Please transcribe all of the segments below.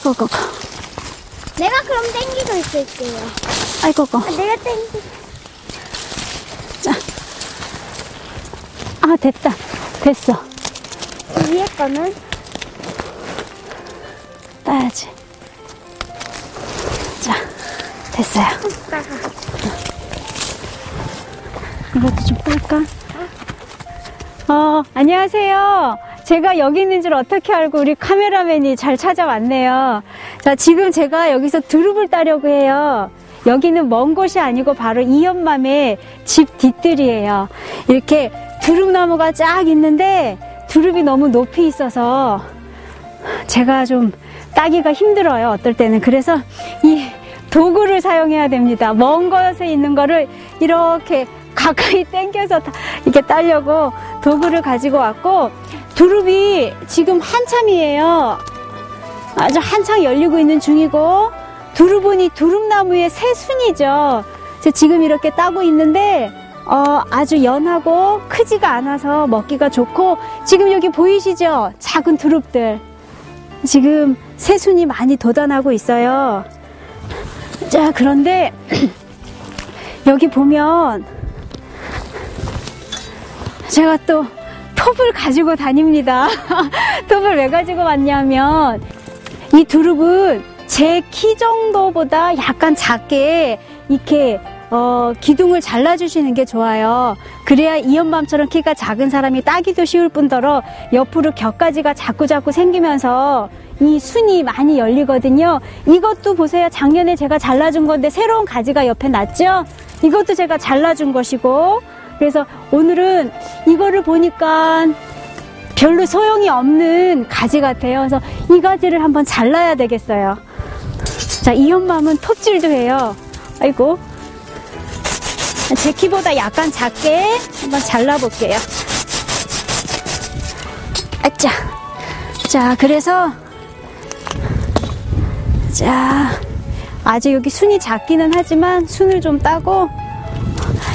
아이고, 내가 그럼 땡기고 있을게요. 아이고, 내가 땡기. 자. 아, 됐어. 위에 거는? 따야지. 자, 됐어요. 이것도 좀 딸까? 안녕하세요. 제가 여기 있는 줄 어떻게 알고 우리 카메라맨이 잘 찾아왔네요. 자, 지금 제가 여기서 두릅을 따려고 해요. 여기는 먼 곳이 아니고 바로 이연맘의 집 뒷뜰이에요. 이렇게 두릅나무가 쫙 있는데 두릅이 너무 높이 있어서 제가 좀 따기가 힘들어요, 어떨 때는. 그래서 이 도구를 사용해야 됩니다. 먼 곳에 있는 거를 이렇게 가까이 당겨서 이렇게 따려고 도구를 가지고 왔고, 두릅이 지금 한참이에요. 아주 한창 열리고 있는 중이고, 두릅은 이 두릅나무의 새순이죠. 지금 이렇게 따고 있는데 아주 연하고 크지가 않아서 먹기가 좋고, 지금 여기 보이시죠? 작은 두릅들. 지금 새순이 많이 돋아나고 있어요. 자, 그런데 여기 보면 제가 또 톱을 가지고 다닙니다. 톱을 왜 가지고 왔냐면, 이 두릅은 제 키 정도보다 약간 작게 이렇게 기둥을 잘라주시는 게 좋아요. 그래야 이연맘처럼 키가 작은 사람이 따기도 쉬울 뿐더러 옆으로 겹가지가 자꾸자꾸 생기면서 이 순이 많이 열리거든요. 이것도 보세요. 작년에 제가 잘라준 건데 새로운 가지가 옆에 났죠? 이것도 제가 잘라준 것이고, 그래서 오늘은 이거를 보니까 별로 소용이 없는 가지 같아요. 그래서 이 가지를 한번 잘라야 되겠어요. 자, 이연맘은 톱질도 해요. 아이고. 제 키보다 약간 작게 한번 잘라볼게요. 아짜. 자, 그래서 자, 아주 여기 순이 작기는 하지만 순을 좀 따고,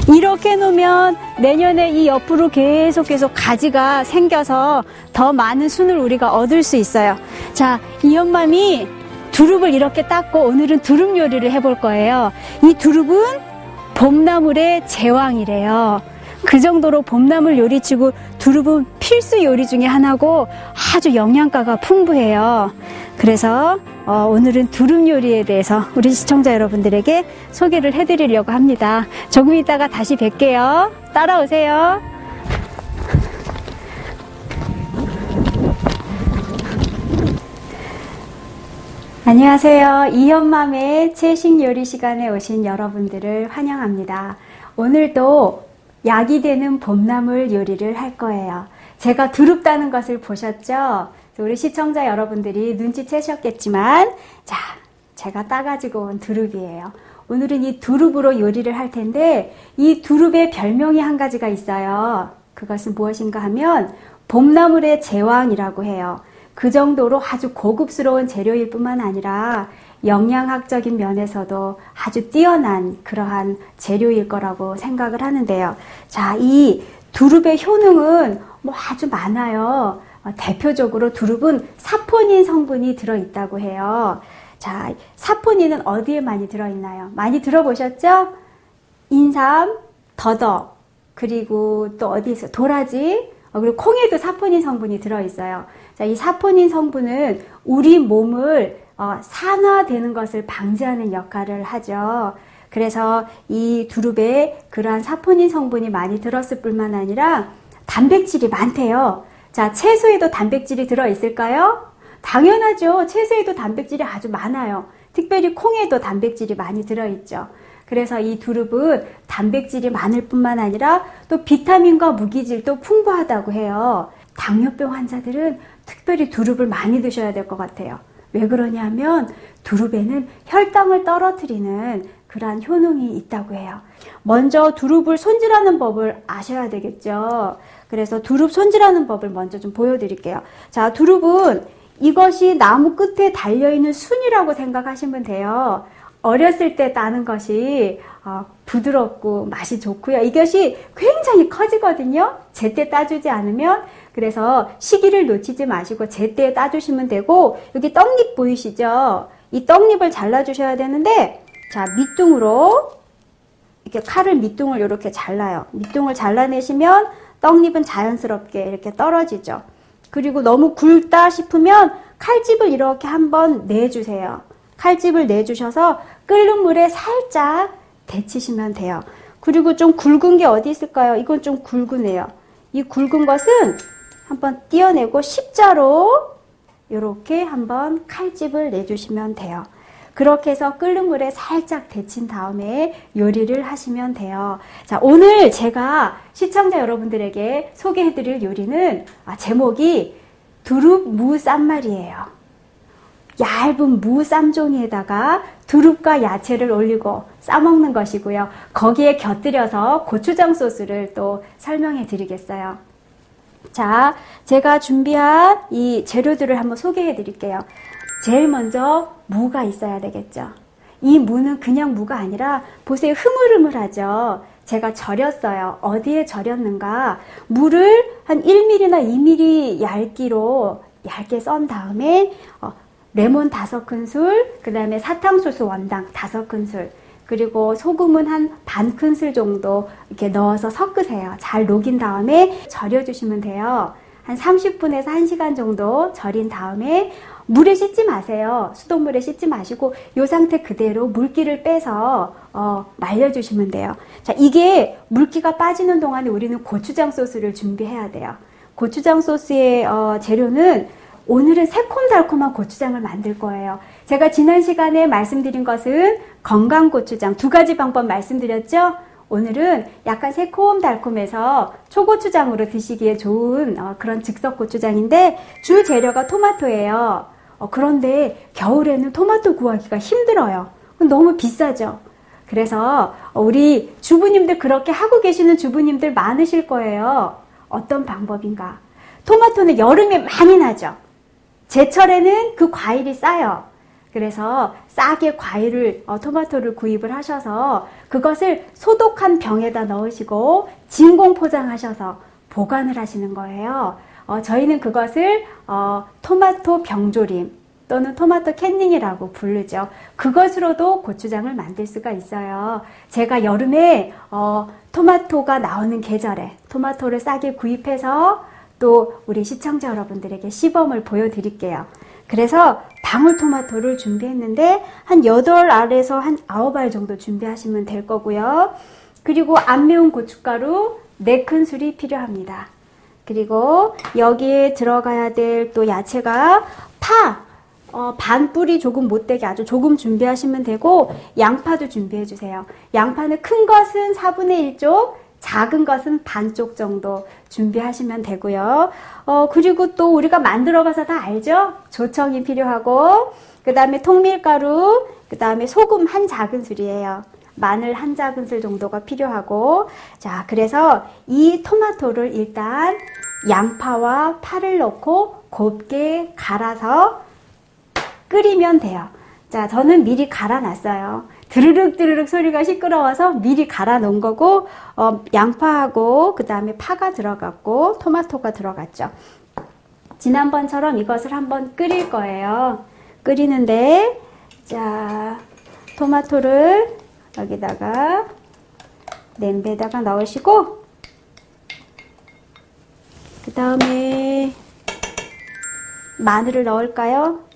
이렇게 놓으면 내년에 이 옆으로 계속 가지가 생겨서 더 많은 순을 우리가 얻을 수 있어요. 자, 이연맘이 두릅을 이렇게 땄고 오늘은 두릅 요리를 해볼 거예요. 이 두릅은 봄나물의 제왕이래요. 그 정도로 봄나물 요리치고 두릅은 필수 요리 중에 하나고 아주 영양가가 풍부해요. 그래서 오늘은 두릅 요리에 대해서 우리 시청자 여러분들에게 소개를 해드리려고 합니다. 조금 있다가 다시 뵐게요. 따라오세요. 안녕하세요. 이연맘의 채식 요리 시간에 오신 여러분들을 환영합니다. 오늘도 약이 되는 봄나물 요리를 할 거예요. 제가 두릅 따는 것을 보셨죠? 우리 시청자 여러분들이 눈치채셨겠지만, 자, 제가 따가지고 온 두릅이에요. 오늘은 이 두릅으로 요리를 할 텐데, 이 두릅의 별명이 한 가지가 있어요. 그것은 무엇인가 하면 봄나물의 제왕이라고 해요. 그 정도로 아주 고급스러운 재료일 뿐만 아니라 영양학적인 면에서도 아주 뛰어난 그러한 재료일 거라고 생각을 하는데요. 자, 이 두릅의 효능은 뭐 아주 많아요. 대표적으로 두릅은 사포닌 성분이 들어있다고 해요. 자, 사포닌은 어디에 많이 들어있나요? 많이 들어보셨죠? 인삼, 더덕, 그리고 또 어디 있어요? 도라지, 그리고 콩에도 사포닌 성분이 들어있어요. 자, 이 사포닌 성분은 우리 몸을 산화되는 것을 방지하는 역할을 하죠. 그래서 이 두릅에 그러한 사포닌 성분이 많이 들었을 뿐만 아니라 단백질이 많대요. 자, 채소에도 단백질이 들어있을까요? 당연하죠. 채소에도 단백질이 아주 많아요. 특별히 콩에도 단백질이 많이 들어있죠. 그래서 이 두릅은 단백질이 많을 뿐만 아니라 또 비타민과 무기질도 풍부하다고 해요. 당뇨병 환자들은 특별히 두릅을 많이 드셔야 될 것 같아요. 왜 그러냐면 두릅에는 혈당을 떨어뜨리는 그러한 효능이 있다고 해요. 먼저 두릅을 손질하는 법을 아셔야 되겠죠. 그래서 두릅 손질하는 법을 먼저 좀 보여드릴게요. 자, 두릅은 이것이 나무 끝에 달려있는 순이라고 생각하시면 돼요. 어렸을 때 따는 것이 부드럽고 맛이 좋고요. 이것이 굉장히 커지거든요. 제때 따주지 않으면. 그래서 시기를 놓치지 마시고 제때 따주시면 되고, 여기 떡잎 보이시죠? 이 떡잎을 잘라주셔야 되는데, 자, 밑둥으로 이렇게 칼을 밑둥을 이렇게 잘라요. 밑둥을 잘라내시면 떡잎은 자연스럽게 이렇게 떨어지죠. 그리고 너무 굵다 싶으면 칼집을 이렇게 한번 내주세요. 칼집을 내주셔서 끓는 물에 살짝 데치시면 돼요. 그리고 좀 굵은 게 어디 있을까요? 이건 좀 굵으네요. 이 굵은 것은 한번 떼어내고 십자로 이렇게 한번 칼집을 내주시면 돼요. 그렇게 해서 끓는 물에 살짝 데친 다음에 요리를 하시면 돼요. 자, 오늘 제가 시청자 여러분들에게 소개해드릴 요리는 제목이 두릅 무 쌈말이에요. 얇은 무 쌈종이에다가 두릅과 야채를 올리고 싸먹는 것이고요. 거기에 곁들여서 고추장 소스를 또 설명해 드리겠어요. 자, 제가 준비한 이 재료들을 한번 소개해 드릴게요. 제일 먼저 무가 있어야 되겠죠. 이 무는 그냥 무가 아니라 보세요. 흐물흐물하죠. 제가 절였어요. 어디에 절였는가? 무를 한 1mm나 2mm 얇기로 얇게 썬 다음에 레몬 5큰술, 그 다음에 사탕수수 원당 5큰술, 그리고 소금은 한 반 큰술 정도 이렇게 넣어서 섞으세요. 잘 녹인 다음에 절여주시면 돼요. 한 30분에서 1시간 정도 절인 다음에 물에 씻지 마세요. 수돗물에 씻지 마시고 이 상태 그대로 물기를 빼서 말려주시면 돼요. 자, 이게 물기가 빠지는 동안에 우리는 고추장 소스를 준비해야 돼요. 고추장 소스의 재료는 오늘은 새콤달콤한 고추장을 만들 거예요. 제가 지난 시간에 말씀드린 것은 건강고추장 2가지 방법 말씀드렸죠? 오늘은 약간 새콤달콤해서 초고추장으로 드시기에 좋은 그런 즉석고추장인데 주 재료가 토마토예요. 그런데 겨울에는 토마토 구하기가 힘들어요. 너무 비싸죠? 그래서 우리 주부님들 그렇게 하고 계시는 주부님들 많으실 거예요. 어떤 방법인가? 토마토는 여름에 많이 나죠? 제철에는 그 과일이 싸요. 그래서 싸게 과일을, 토마토를 구입을 하셔서 그것을 소독한 병에다 넣으시고 진공 포장하셔서 보관을 하시는 거예요. 저희는 그것을 토마토 병조림 또는 토마토 캔닝이라고 부르죠. 그것으로도 고추장을 만들 수가 있어요. 제가 여름에 토마토가 나오는 계절에 토마토를 싸게 구입해서 또 우리 시청자 여러분들에게 시범을 보여드릴게요. 그래서 방울토마토를 준비했는데 한 8알에서 한 9알 정도 준비하시면 될 거고요. 그리고 안 매운 고춧가루 4큰술이 필요합니다. 그리고 여기에 들어가야 될 또 야채가 파, 반 뿌리 조금 못되게 아주 조금 준비하시면 되고 양파도 준비해 주세요. 양파는 큰 것은 4분의 1쪽, 작은 것은 반쪽 정도 준비하시면 되고요. 그리고 또 우리가 만들어 봐서 다 알죠? 조청이 필요하고, 그 다음에 통밀가루, 그 다음에 소금 한 작은술이에요. 마늘 한 작은술 정도가 필요하고, 자, 그래서 이 토마토를 일단 양파와 파를 넣고 곱게 갈아서 끓이면 돼요. 자, 저는 미리 갈아놨어요. 드르륵 드르륵 소리가 시끄러워서 미리 갈아 놓은 거고, 양파하고 그 다음에 파가 들어갔고 토마토가 들어갔죠. 지난번처럼 이것을 한번 끓일 거예요. 끓이는데, 자, 토마토를 여기다가 냄비에다가 넣으시고, 그 다음에 마늘을 넣을까요?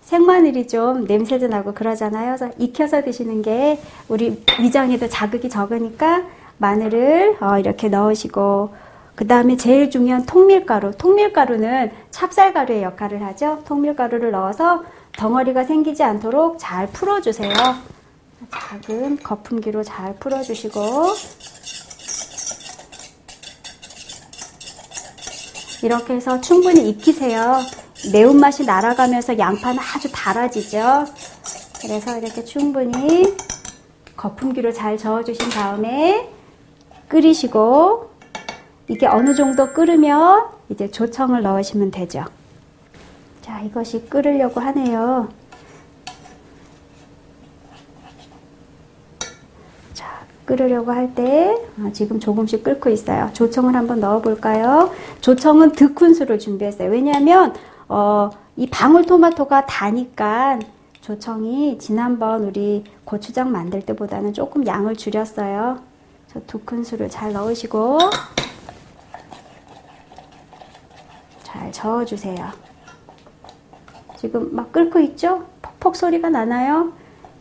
생마늘이 좀 냄새도 나고 그러잖아요. 그래서 익혀서 드시는 게 우리 위장에도 자극이 적으니까 마늘을 이렇게 넣으시고, 그 다음에 제일 중요한 통밀가루. 통밀가루는 찹쌀가루의 역할을 하죠. 통밀가루를 넣어서 덩어리가 생기지 않도록 잘 풀어주세요. 작은 거품기로 잘 풀어주시고, 이렇게 해서 충분히 익히세요. 매운맛이 날아가면서 양파는 아주 달아지죠. 그래서 이렇게 충분히 거품기로 잘 저어주신 다음에 끓이시고, 이게 어느 정도 끓으면 이제 조청을 넣으시면 되죠. 자, 이것이 끓으려고 하네요. 자, 끓으려고 할 때 지금 조금씩 끓고 있어요. 조청을 한번 넣어 볼까요? 조청은 2큰술을 준비했어요. 왜냐하면 이 방울토마토가 다니까 조청이 지난번 우리 고추장 만들 때보다는 조금 양을 줄였어요. 저 2큰술을 잘 넣으시고 잘 저어주세요. 지금 막 끓고 있죠? 퍽퍽 소리가 나나요?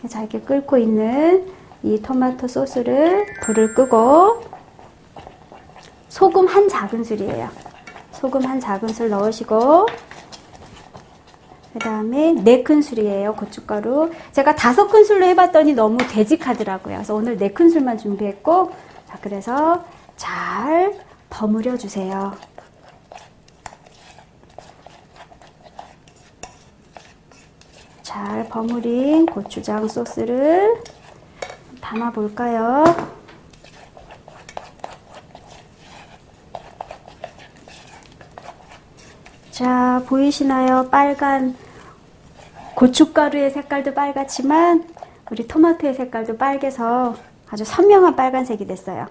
자, 이렇게 끓고 있는 이 토마토 소스를 불을 끄고 소금 한 작은술이에요. 소금 한 작은술 넣으시고 그 다음에 4큰술이에요. 고춧가루. 제가 5큰술로 해봤더니 너무 되직하더라고요. 그래서 오늘 4큰술만 준비했고 자, 그래서 잘 버무려 주세요. 잘 버무린 고추장 소스를 담아 볼까요? 자, 보이시나요? 빨간 고춧가루의 색깔도 빨갛지만 우리 토마토의 색깔도 빨개서 아주 선명한 빨간색이 됐어요.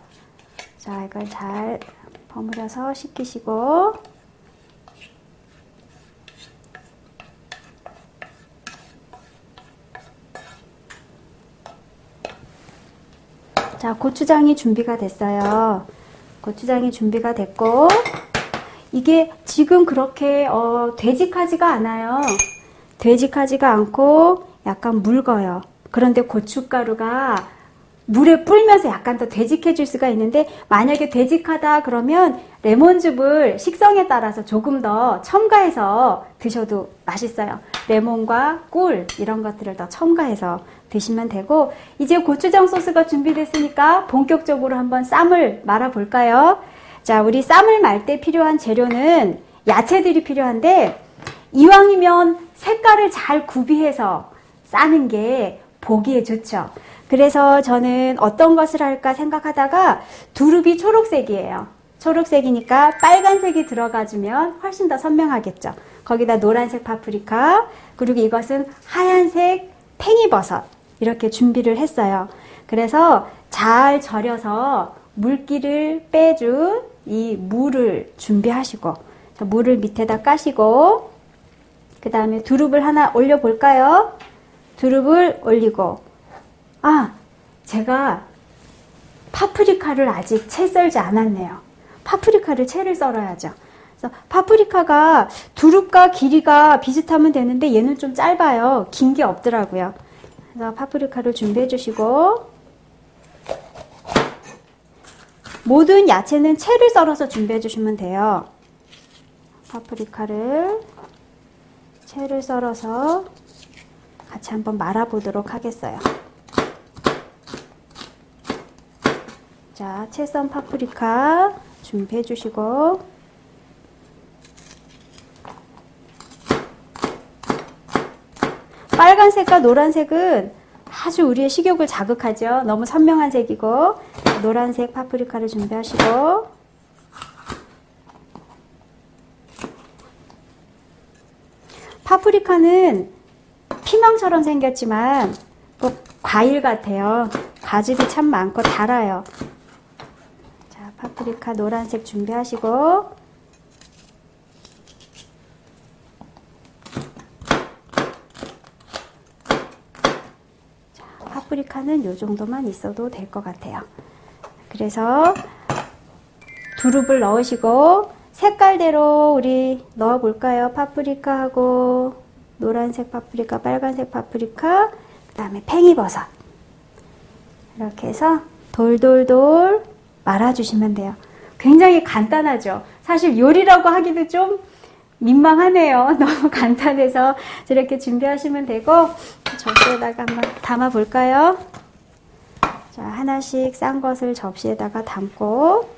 자, 이걸 잘 버무려서 식히시고 자, 고추장이 준비가 됐어요. 고추장이 준비가 됐고 이게 지금 그렇게 되직하지가 않아요. 되직하지가 않고 약간 묽어요. 그런데 고춧가루가 물에 불면서 약간 더 되직해질 수가 있는데 만약에 되직하다 그러면 레몬즙을 식성에 따라서 조금 더 첨가해서 드셔도 맛있어요. 레몬과 꿀 이런 것들을 더 첨가해서 드시면 되고 이제 고추장 소스가 준비됐으니까 본격적으로 한번 쌈을 말아 볼까요? 자, 우리 쌈을 말 때 필요한 재료는 야채들이 필요한데 이왕이면 색깔을 잘 구비해서 싸는 게 보기에 좋죠. 그래서 저는 어떤 것을 할까 생각하다가 두릅이 초록색이에요. 초록색이니까 빨간색이 들어가주면 훨씬 더 선명하겠죠. 거기다 노란색 파프리카 그리고 이것은 하얀색 팽이버섯 이렇게 준비를 했어요. 그래서 잘 절여서 물기를 빼준 이 물을 준비하시고 물을 밑에다 까시고 그 다음에 두릅을 하나 올려 볼까요? 두릅을 올리고 제가 파프리카를 아직 채 썰지 않았네요. 파프리카를 채를 썰어야죠. 그래서 파프리카가 두릅과 길이가 비슷하면 되는데 얘는 좀 짧아요. 긴 게 없더라고요. 그래서 파프리카를 준비해 주시고 모든 야채는 채를 썰어서 준비해 주시면 돼요. 파프리카를 채를 썰어서 같이 한번 말아 보도록 하겠어요. 자, 채 썬 파프리카 준비해 주시고 빨간색과 노란색은 아주 우리의 식욕을 자극하죠. 너무 선명한 색이고 노란색 파프리카를 준비하시고 파프리카는 피망처럼 생겼지만 과일 같아요. 과즙이 참 많고 달아요. 자, 파프리카 노란색 준비하시고 파프리카는 이 정도만 있어도 될 것 같아요. 그래서 두릅을 넣으시고 색깔대로 우리 넣어 볼까요? 파프리카하고 노란색 파프리카, 빨간색 파프리카, 그 다음에 팽이버섯 이렇게 해서 돌돌돌 말아주시면 돼요. 굉장히 간단하죠. 사실 요리라고 하기도 좀 민망하네요. 너무 간단해서 저렇게 준비하시면 되고 접시에다가 한번 담아 볼까요? 자, 하나씩 싼 것을 접시에다가 담고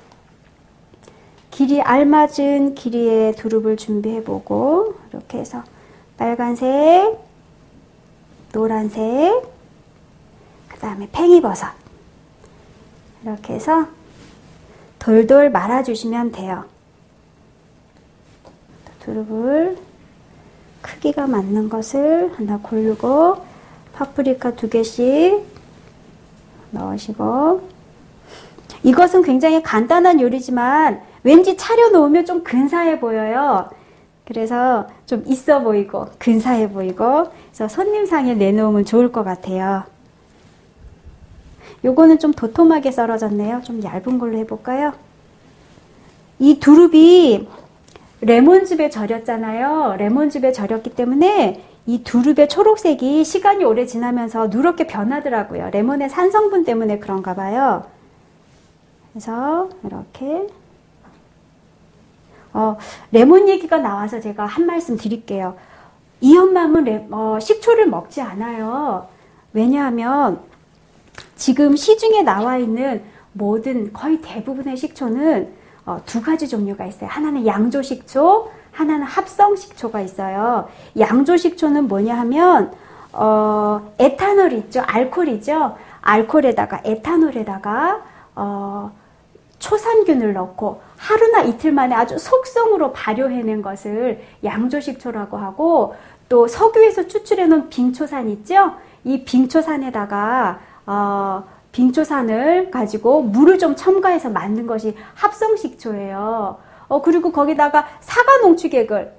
길이 알맞은 길이의 두릅을 준비해 보고 이렇게 해서 빨간색, 노란색, 그 다음에 팽이버섯 이렇게 해서 돌돌 말아주시면 돼요. 두릅을 크기가 맞는 것을 하나 고르고 파프리카 2개씩 넣으시고 이것은 굉장히 간단한 요리지만 왠지 차려놓으면 좀 근사해 보여요. 그래서 좀 있어 보이고 근사해 보이고 그래서 손님상에 내놓으면 좋을 것 같아요. 요거는 좀 도톰하게 썰어졌네요. 좀 얇은 걸로 해볼까요? 이 두릅이 레몬즙에 절였잖아요. 레몬즙에 절였기 때문에 이 두릅의 초록색이 시간이 오래 지나면서 누렇게 변하더라고요. 레몬의 산성분 때문에 그런가 봐요. 그래서 이렇게 레몬 얘기가 나와서 제가 한 말씀 드릴게요. 이엄맘은 식초를 먹지 않아요. 왜냐하면 지금 시중에 나와 있는 모든 거의 대부분의 식초는 두 가지 종류가 있어요. 하나는 양조식초, 하나는 합성식초가 있어요. 양조식초는 뭐냐 하면 에탄올 있죠. 알코올이죠. 알코올에다가 에탄올에다가 초산균을 넣고 하루나 이틀 만에 아주 속성으로 발효해낸 것을 양조식초라고 하고, 또 석유에서 추출해놓은 빙초산 있죠? 이 빙초산에다가 빙초산을 가지고 물을 좀 첨가해서 만든 것이 합성식초예요. 그리고 거기다가 사과 농축액을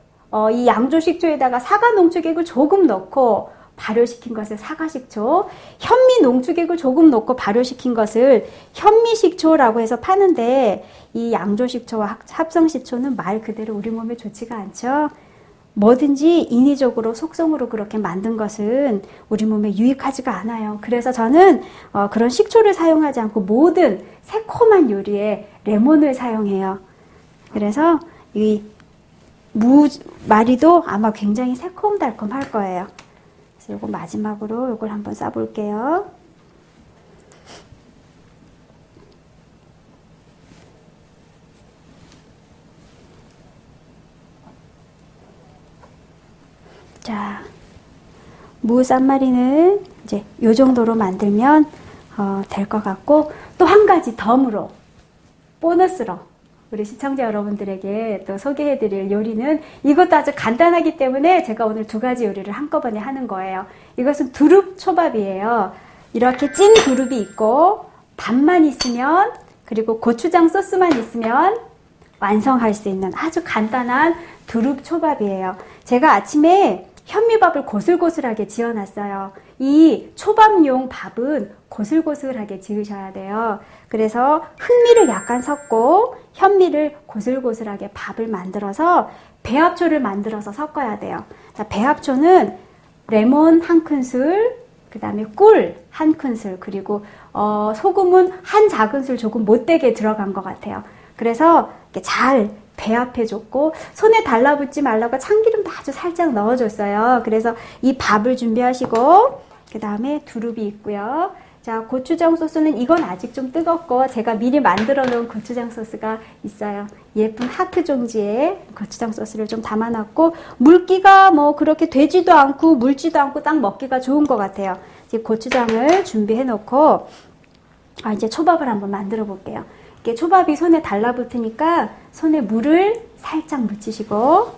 이 양조식초에다가 사과 농축액을 조금 넣고 발효시킨 것을 사과식초, 현미 농축액을 조금 넣고 발효시킨 것을 현미식초라고 해서 파는데, 이 양조식초와 합성식초는 말 그대로 우리 몸에 좋지가 않죠. 뭐든지 인위적으로 속성으로 그렇게 만든 것은 우리 몸에 유익하지가 않아요. 그래서 저는 그런 식초를 사용하지 않고 모든 새콤한 요리에 레몬을 사용해요. 그래서 이 무마리도 아마 굉장히 새콤달콤할 거예요. 그래서 요거 마지막으로 요걸 한번 싸볼게요. 자, 무 쌈마리는 이제 요 정도로 만들면 될 것 같고, 또 한 가지 덤으로 보너스로 우리 시청자 여러분들에게 또 소개해드릴 요리는, 이것도 아주 간단하기 때문에 제가 오늘 두 가지 요리를 한꺼번에 하는 거예요. 이것은 두릅 초밥이에요. 이렇게 찐 두릅이 있고 밥만 있으면, 그리고 고추장 소스만 있으면 완성할 수 있는 아주 간단한 두릅 초밥이에요. 제가 아침에 현미밥을 고슬고슬하게 지어놨어요. 이 초밥용 밥은 고슬고슬하게 지으셔야 돼요. 그래서 흑미를 약간 섞고 현미를 고슬고슬하게 밥을 만들어서 배합초를 만들어서 섞어야 돼요. 자, 배합초는 레몬 한 큰술, 그 다음에 꿀 한 큰술, 그리고 소금은 한 작은술 조금 못되게 들어간 것 같아요. 그래서 이렇게 잘 배합해줬고, 손에 달라붙지 말라고 참기름도 아주 살짝 넣어줬어요. 그래서 이 밥을 준비하시고, 그 다음에 두릅이 있고요. 자, 고추장 소스는 이건 아직 좀 뜨겁고 제가 미리 만들어 놓은 고추장 소스가 있어요. 예쁜 하트 종지에 고추장 소스를 좀 담아놨고, 물기가 뭐 그렇게 되지도 않고 물지도 않고 딱 먹기가 좋은 것 같아요. 이제 고추장을 준비해 놓고 이제 초밥을 한번 만들어 볼게요. 이렇게 초밥이 손에 달라붙으니까 손에 물을 살짝 묻히시고,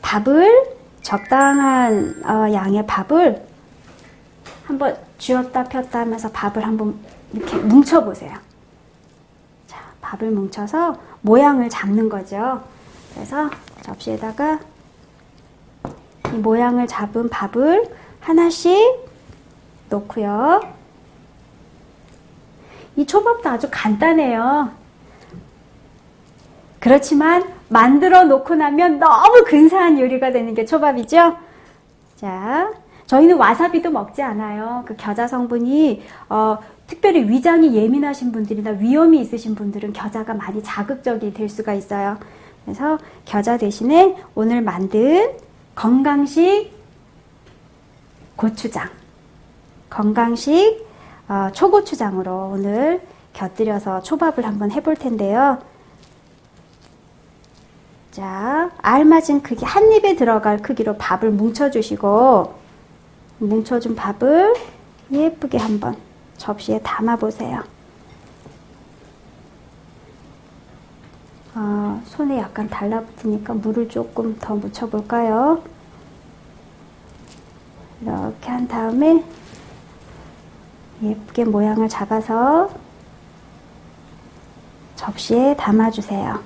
밥을 적당한 양의 밥을 한번 쥐었다 폈다 하면서 밥을 한번 이렇게 뭉쳐보세요. 자, 밥을 뭉쳐서 모양을 잡는 거죠. 그래서 접시에다가 이 모양을 잡은 밥을 하나씩 놓고요. 이 초밥도 아주 간단해요. 그렇지만 만들어 놓고 나면 너무 근사한 요리가 되는 게 초밥이죠. 자, 저희는 와사비도 먹지 않아요. 그 겨자 성분이 특별히 위장이 예민하신 분들이나 위염이 있으신 분들은 겨자가 많이 자극적이 될 수가 있어요. 그래서 겨자 대신에 오늘 만든 건강식 고추장, 건강식 초고추장으로 오늘 곁들여서 초밥을 한번 해볼 텐데요. 자, 알맞은 크기, 한 입에 들어갈 크기로 밥을 뭉쳐주시고, 뭉쳐준 밥을 예쁘게 한번 접시에 담아보세요. 손에 약간 달라붙으니까 물을 조금 더 묻혀볼까요? 이렇게 한 다음에 예쁘게 모양을 잡아서 접시에 담아주세요.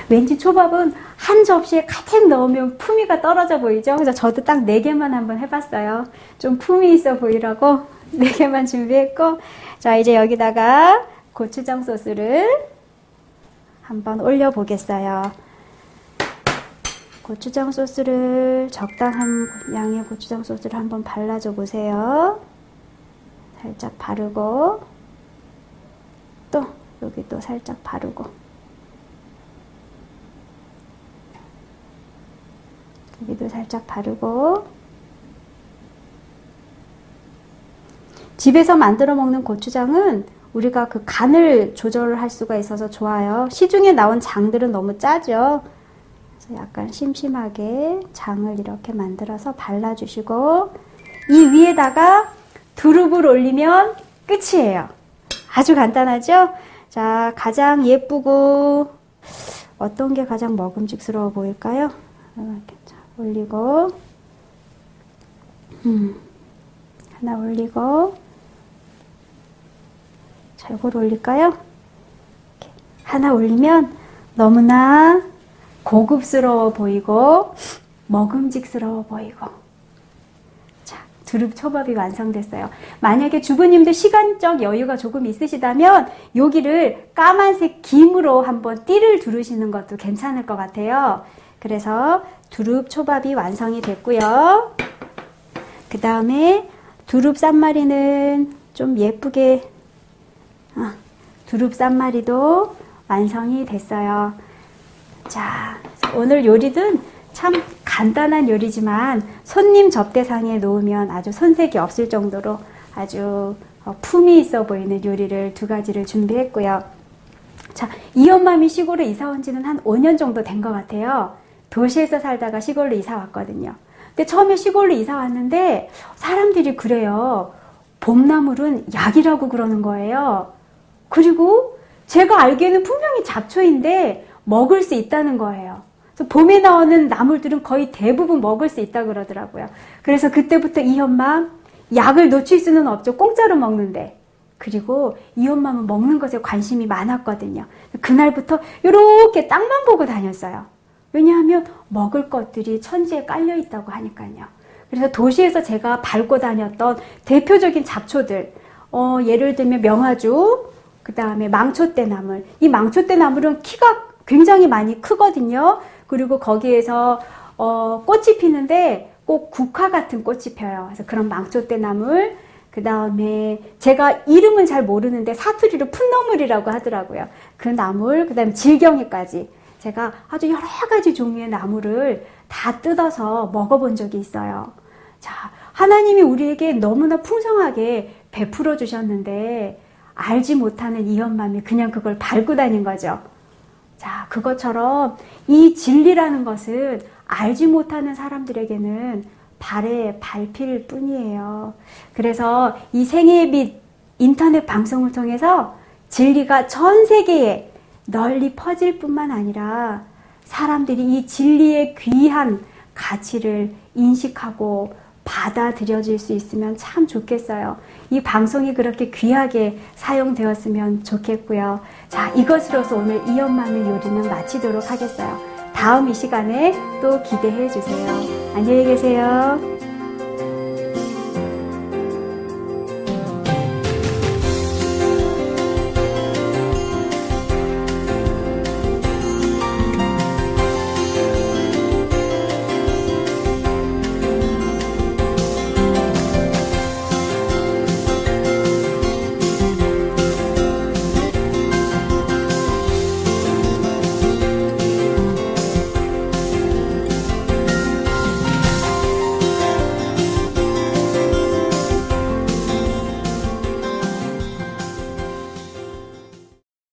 왠지 초밥은 한 접시에 가득 넣으면 품위가 떨어져 보이죠? 그래서 저도 딱 4개만 한번 해봤어요. 좀 품위 있어 보이라고 4개만 준비했고, 자, 이제 여기다가 고추장 소스를 한번 올려보겠어요. 고추장 소스를 적당한 양의 고추장 소스를 한번 발라줘 보세요. 살짝 바르고, 또 여기도 살짝 바르고, 여기도 살짝 바르고. 집에서 만들어 먹는 고추장은 우리가 그 간을 조절을 할 수가 있어서 좋아요. 시중에 나온 장들은 너무 짜죠. 그래서 약간 심심하게 장을 이렇게 만들어서 발라주시고, 이 위에다가 두릅을 올리면 끝이에요. 아주 간단하죠? 자, 가장 예쁘고 어떤 게 가장 먹음직스러워 보일까요? 이렇게 올리고, 하나 올리고, 자, 이걸 올릴까요? 이렇게 하나 올리면 너무나 고급스러워 보이고 먹음직스러워 보이고. 자, 두릅 초밥이 완성됐어요. 만약에 주부님들 시간적 여유가 조금 있으시다면 여기를 까만색 김으로 한번 띠를 두르시는 것도 괜찮을 것 같아요. 그래서 두릅 초밥이 완성이 됐고요. 그 다음에 두릅 쌈마리는 좀 예쁘게, 두릅 쌈마리도 완성이 됐어요. 자, 오늘 요리는 참 간단한 요리지만 손님 접대상에 놓으면 아주 손색이 없을 정도로 아주 품위 있어 보이는 요리를 2가지를 준비했고요. 자, 이 엄마미 시골에 이사 온 지는 한 5년 정도 된 것 같아요. 도시에서 살다가 시골로 이사 왔거든요. 근데 처음에 시골로 이사 왔는데 사람들이 그래요. 봄나물은 약이라고 그러는 거예요. 그리고 제가 알기에는 분명히 잡초인데 먹을 수 있다는 거예요. 그래서 봄에 나오는 나물들은 거의 대부분 먹을 수 있다고 그러더라고요. 그래서 그때부터 이 엄마 약을 놓칠 수는 없죠. 공짜로 먹는데. 그리고 이 엄마는 먹는 것에 관심이 많았거든요. 그날부터 이렇게 땅만 보고 다녔어요. 왜냐하면 먹을 것들이 천지에 깔려 있다고 하니까요. 그래서 도시에서 제가 밟고 다녔던 대표적인 잡초들, 예를 들면 명화주, 그 다음에 망초대나물. 이 망초대나물은 키가 굉장히 많이 크거든요. 그리고 거기에서 꽃이 피는데 꼭 국화 같은 꽃이 펴요. 그래서 그런 망초대나물. 그 다음에 제가 이름은 잘 모르는데 사투리로 풋너물이라고 하더라고요. 그 나물, 그 다음에 질경이까지. 제가 아주 여러 가지 종류의 나물을 다 뜯어서 먹어본 적이 있어요. 자, 하나님이 우리에게 너무나 풍성하게 베풀어 주셨는데 알지 못하는 이 엄마미 그냥 그걸 밟고 다닌 거죠. 자, 그것처럼 이 진리라는 것은 알지 못하는 사람들에게는 발에 밟힐 뿐이에요. 그래서 이 생애의 빛 인터넷 방송을 통해서 진리가 전 세계에 널리 퍼질 뿐만 아니라 사람들이 이 진리의 귀한 가치를 인식하고 받아들여질 수 있으면 참 좋겠어요. 이 방송이 그렇게 귀하게 사용되었으면 좋겠고요. 자, 이것으로서 오늘 이 엄마의 요리는 마치도록 하겠어요. 다음 이 시간에 또 기대해 주세요. 안녕히 계세요.